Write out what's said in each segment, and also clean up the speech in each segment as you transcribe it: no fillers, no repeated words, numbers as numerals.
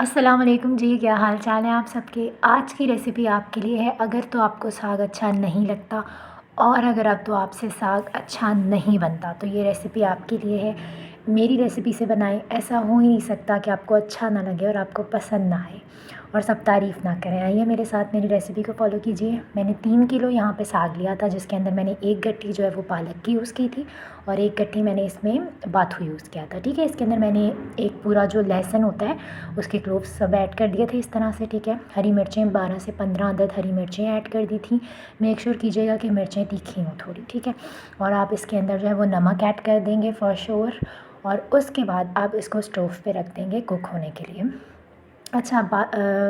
अस्सलाम वालेकुम जी, क्या हाल चाल है आप सबके। आज की रेसिपी आपके लिए है। अगर तो आपको साग अच्छा नहीं लगता और अगर अब तो आपसे साग अच्छा नहीं बनता तो ये रेसिपी आपके लिए है। मेरी रेसिपी से बनाएं, ऐसा हो ही नहीं सकता कि आपको अच्छा ना लगे और आपको पसंद ना आए और सब तारीफ़ ना करें। आइए मेरे साथ मेरी रेसिपी को फॉलो कीजिए। मैंने 3 किलो यहाँ पे साग लिया था, जिसके अंदर मैंने एक गट्ठी जो है वो पालक की यूज़ की थी और एक गट्ठी मैंने इसमें बाथू यूज़ किया था। ठीक है, इसके अंदर मैंने एक पूरा जो लहसुन होता है उसके क्लोव्स सब ऐड कर दिए थे इस तरह से। ठीक है, हरी मिर्चें 12 से 15 अदद हरी मिर्चें ऐड कर दी थी। मेक श्योर कीजिएगा कि मिर्चें तीखी हों थोड़ी। ठीक है, और आप इसके अंदर जो है वो नमक ऐड कर देंगे फॉर श्योर। और उसके बाद आप इसको स्टोव पे रख देंगे कुक होने के लिए। अच्छा,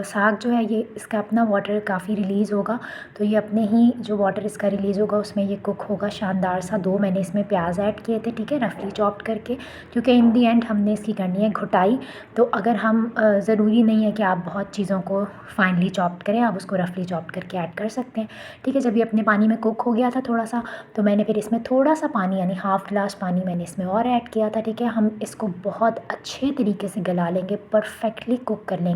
साग जो है ये इसका अपना वाटर काफ़ी रिलीज़ होगा, तो ये अपने ही जो वाटर इसका रिलीज़ होगा उसमें ये कुक होगा शानदार सा। 2 मैंने इसमें प्याज ऐड किए थे, ठीक है, रफली चॉप्ड करके, क्योंकि इन दी एंड हमने इसकी करनी है घुटाई। तो अगर हम ज़रूरी नहीं है कि आप बहुत चीज़ों को फाइनली चॉप्ड करें, आप उसको रफली चॉप्ड करके ऐड कर सकते हैं। ठीक है, जब ये अपने पानी में कुक हो गया था थोड़ा सा, तो मैंने फिर इसमें थोड़ा सा पानी यानी हाफ़ गिलास पानी मैंने इसमें और ऐड किया था। ठीक है, हम इसको बहुत अच्छे तरीके से गला लेंगे, परफेक्टली कुक कर लेंगे।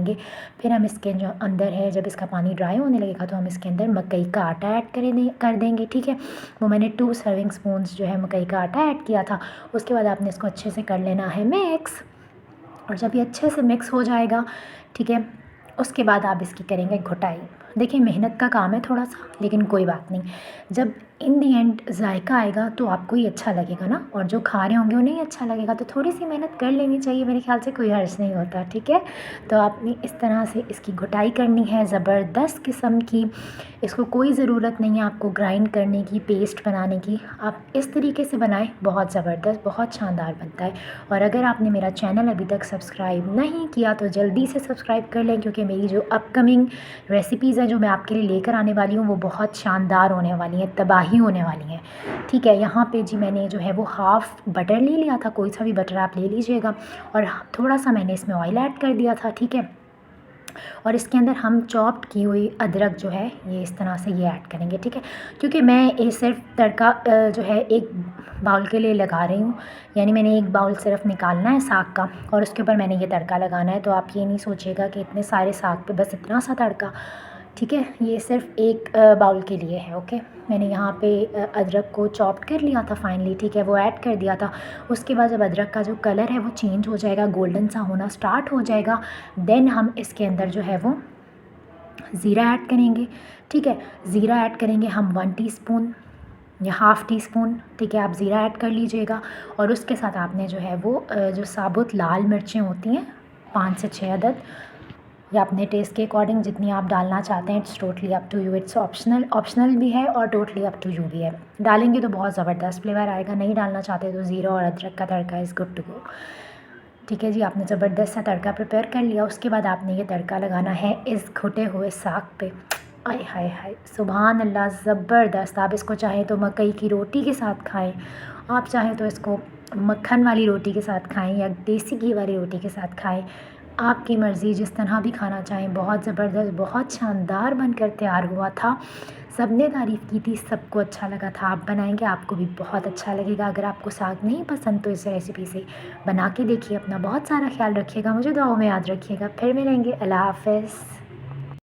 फिर हम इसके जो अंदर है, जब इसका पानी ड्राई होने लगेगा तो हम इसके अंदर मकई का आटा ऐड कर देंगे। ठीक है, वो मैंने 2 सर्विंग स्पून्स जो है मकई का आटा ऐड किया था। उसके बाद आपने इसको अच्छे से कर लेना है मिक्स। और जब ये अच्छे से मिक्स हो जाएगा, ठीक है, उसके बाद आप इसकी करेंगे घुटाई। देखिए, मेहनत का काम है थोड़ा सा, लेकिन कोई बात नहीं। जब इन दी एंड जायका आएगा तो आपको ही अच्छा लगेगा ना, और जो खा रहे होंगे उन्हें ही अच्छा लगेगा। तो थोड़ी सी मेहनत कर लेनी चाहिए, मेरे ख्याल से कोई हर्ज नहीं होता। ठीक है, तो आपने इस तरह से इसकी घुटाई करनी है ज़बरदस्त किस्म की। इसको कोई ज़रूरत नहीं है आपको ग्राइंड करने की, पेस्ट बनाने की। आप इस तरीके से बनाएं, बहुत ज़बरदस्त, बहुत शानदार बनता है। और अगर आपने मेरा चैनल अभी तक सब्सक्राइब नहीं किया तो जल्दी से सब्सक्राइब कर लें, क्योंकि मेरी जो अपकमिंग रेसिपीज़ हैं जो मैं आपके लिए लेकर आने वाली हूँ वो बहुत शानदार होने वाली हैं, तबाही होने वाली हैं। ठीक है, यहाँ पे जी मैंने जो है वो हाफ़ बटर ले लिया था, कोई सा भी बटर आप ले लीजिएगा, और थोड़ा सा मैंने इसमें ऑयल ऐड कर दिया था। ठीक है, और इसके अंदर हम चॉप्ड की हुई अदरक जो है ये इस तरह से ये ऐड करेंगे। ठीक है, क्योंकि मैं ये सिर्फ तड़का जो है एक बाउल के लिए लगा रही हूँ, यानी मैंने एक बाउल सिर्फ निकालना है साग का और उसके ऊपर मैंने ये तड़का लगाना है। तो आप ये नहीं सोचिएगा कि इतने सारे साग पे बस इतना सा तड़का। ठीक है, ये सिर्फ एक बाउल के लिए है। ओके, मैंने यहाँ पे अदरक को चॉप्ड कर लिया था फाइनली। ठीक है, वो ऐड कर दिया था। उसके बाद जब अदरक का जो कलर है वो चेंज हो जाएगा, गोल्डन सा होना स्टार्ट हो जाएगा, देन हम इसके अंदर जो है वो ज़ीरा ऐड करेंगे। ठीक है, ज़ीरा ऐड करेंगे हम 1 टीस्पून या हाफ़ टी स्पून। ठीक है, आप ज़ीरा ऐड कर लीजिएगा। और उसके साथ आपने जो है वो जो साबुत लाल मिर्चें होती हैं 5 से 6 अदद, या अपने टेस्ट के अकॉर्डिंग जितनी आप डालना चाहते हैं, it's totally up to you. It's optional भी है और टोटली अप टू यू भी है। डालेंगे तो बहुत ज़बरदस्त फ्लेवर आएगा, नहीं डालना चाहते तो ज़ीरा और अदरक का तड़का इज़ गुड टू गो। ठीक है जी, आपने ज़बरदस्त सा तड़का प्रिपेयर कर लिया। उसके बाद आपने ये तड़का लगाना है इस घुटे हुए साग पे। आय हाय हाय, सुभान अल्लाह, ज़बरदस्त। आप इसको चाहें तो मकई की रोटी के साथ खाएं, आप चाहें तो इसको मक्खन वाली रोटी के साथ खाएं या देसी घी वाली रोटी के साथ खाएं, आपकी मर्ज़ी, जिस तरह भी खाना चाहें। बहुत ज़बरदस्त, बहुत शानदार बनकर तैयार हुआ था। सब ने तारीफ़ की थी, सबको अच्छा लगा था। आप बनाएंगे आपको भी बहुत अच्छा लगेगा। अगर आपको साग नहीं पसंद तो इस रेसिपी से बना के देखिए। अपना बहुत सारा ख्याल रखिएगा, मुझे दुआओं में याद रखिएगा। फिर मिलेंगे, अल्लाह हाफ़िज़।